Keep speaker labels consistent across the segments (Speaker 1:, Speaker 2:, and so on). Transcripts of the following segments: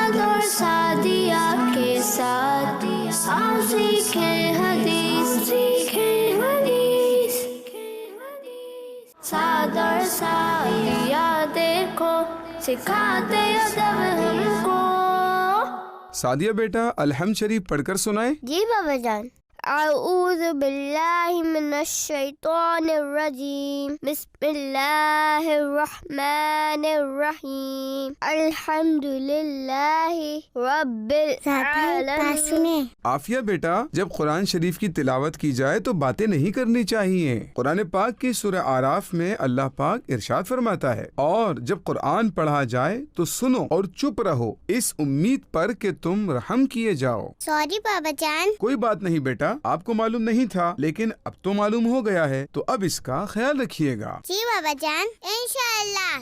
Speaker 1: سعد اور سعدیہ کے ساتھ آؤ سیکھیں حدیث، سیکھیں حدیث۔ سعد اور سعدیہ دیکھو سکھاتے ادب ہم کو۔
Speaker 2: سعدیہ بیٹا الحمد شریف پڑھ کر سنائیں۔
Speaker 3: جی بابا جان۔ اعوذ باللہ من الشیطان الرجیم، بسم اللہ الرحمن الرحیم، الحمد للہ رب العالمین۔
Speaker 2: عافیہ بیٹا جب قرآن شریف کی تلاوت کی جائے تو باتیں نہیں کرنی چاہیے۔ قرآن پاک کی سورہ اعراف میں اللہ پاک ارشاد فرماتا ہے، اور جب قرآن پڑھا جائے تو سنو اور چپ رہو، اس امید پر کہ تم رحم کیے جاؤ۔
Speaker 3: سوری بابا جان۔
Speaker 2: کوئی بات نہیں بیٹا، آپ کو معلوم نہیں تھا لیکن اب تو معلوم ہو گیا ہے، تو اب اس کا خیال رکھیے گا۔
Speaker 3: جی بابا جان، انشاءاللہ۔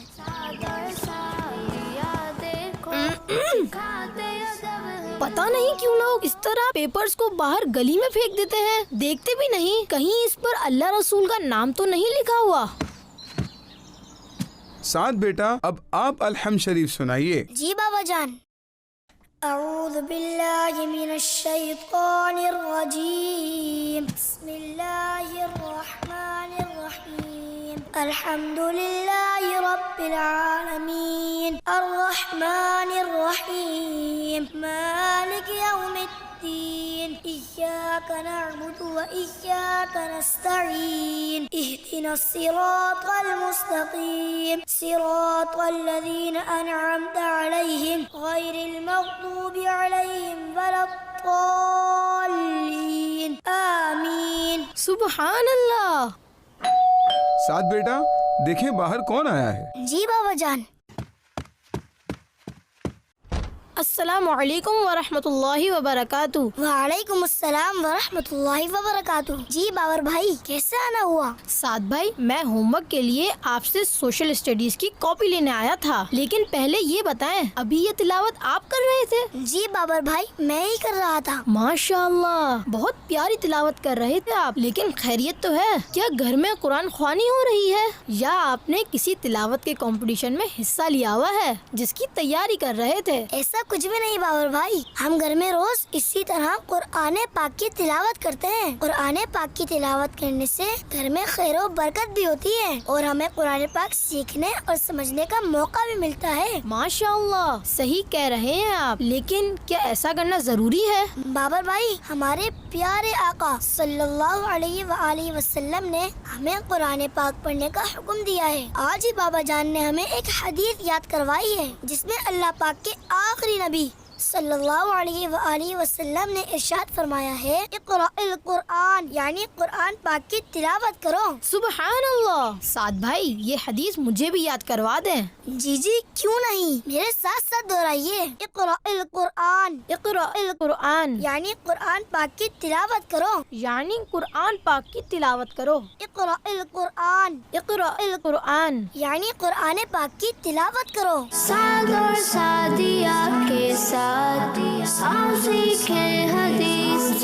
Speaker 4: پتہ نہیں کیوں لوگ اس طرح پیپرز کو باہر گلی میں پھینک دیتے ہیں، دیکھتے بھی نہیں کہیں اس پر اللہ رسول کا نام تو نہیں لکھا ہوا۔
Speaker 2: سعد بیٹا اب آپ الحمد شریف سنائیے۔
Speaker 3: جی بابا جان۔ اعوذ باللہ من الشیطان الرجیم، بسم اللہ الرحمن الرحیم، الحمد للہ رب العالمین، الرحمن الرحیم، مالک یوم الدین، ایاک نعبد و ایاک نستعین، اہدنا الصراط المستقیم، صراط الذین انعمت علیہم غیر المغضوب علیہم ولا الضالین، آمین۔
Speaker 4: سبحان اللہ۔
Speaker 2: سعد بیٹا دیکھیں باہر کون آیا ہے۔
Speaker 3: جی بابا جان۔
Speaker 4: السلام علیکم ورحمۃ اللہ وبرکاتہ۔
Speaker 3: وعلیکم السلام ورحمۃ اللہ وبرکاتہ۔ جی باور بھائی کیسے آنا ہوا؟
Speaker 4: سعد بھائی میں ہوم ورک کے لیے آپ سے سوشل اسٹڈیز کی کاپی لینے آیا تھا، لیکن پہلے یہ بتائیں ابھی یہ تلاوت آپ کر رہے تھے؟
Speaker 3: جی باور بھائی میں ہی کر رہا تھا۔
Speaker 4: ماشاء اللہ بہت پیاری تلاوت کر رہے تھے آپ، لیکن خیریت تو ہے؟ کیا گھر میں قرآن خوانی ہو رہی ہے یا آپ نے کسی تلاوت کے کمپٹیشن میں حصہ لیا ہوا ہے جس کی تیاری کر رہے تھے؟
Speaker 3: ایسا کچھ بھی نہیں باور بھائی، ہم گھر میں روز اسی طرح قرآن پاک کی تلاوت کرتے ہیں۔ قرآن پاک کی تلاوت کرنے سے گھر میں خیر و برکت بھی ہوتی ہے اور ہمیں قرآن پاک سیکھنے اور سمجھنے کا موقع بھی ملتا ہے۔
Speaker 4: ماشاء اللہ صحیح کہہ رہے ہیں آپ، لیکن کیا ایسا کرنا ضروری ہے؟
Speaker 3: بابر بھائی ہمارے پیارے آقا صلی اللہ علیہ وآلہ وسلم نے ہمیں قرآن پاک پڑھنے کا حکم دیا ہے۔ آج ہی بابا جان نے ہمیں ایک حدیث یاد کروائی ہے جس میں اللہ پاک کے آخری نبی صلی اللہ علیہ وآلہ وسلم نے ارشاد فرمایا ہے، اقرأ القرآن، یعنی قرآن پاک کی تلاوت کرو۔
Speaker 4: سبحان اللہ۔ سعد بھائی یہ حدیث مجھے بھی یاد کروا دیں۔
Speaker 3: جی جی کیوں نہیں، میرے ساتھ ساتھ دہرائیے، اقرأ القرآن،
Speaker 4: اقرأ القرآن
Speaker 3: یعنی قرآن پاک کی تلاوت کرو،
Speaker 4: یعنی قرآن پاک کی تلاوت کرو۔
Speaker 3: اقرأ القرآن،
Speaker 4: اقرأ القرآن
Speaker 3: یعنی قرآن پاک کی تلاوت کرو۔
Speaker 1: سعد اور سعدیہ کے ساتھ آؤ سیکھیں حدیث،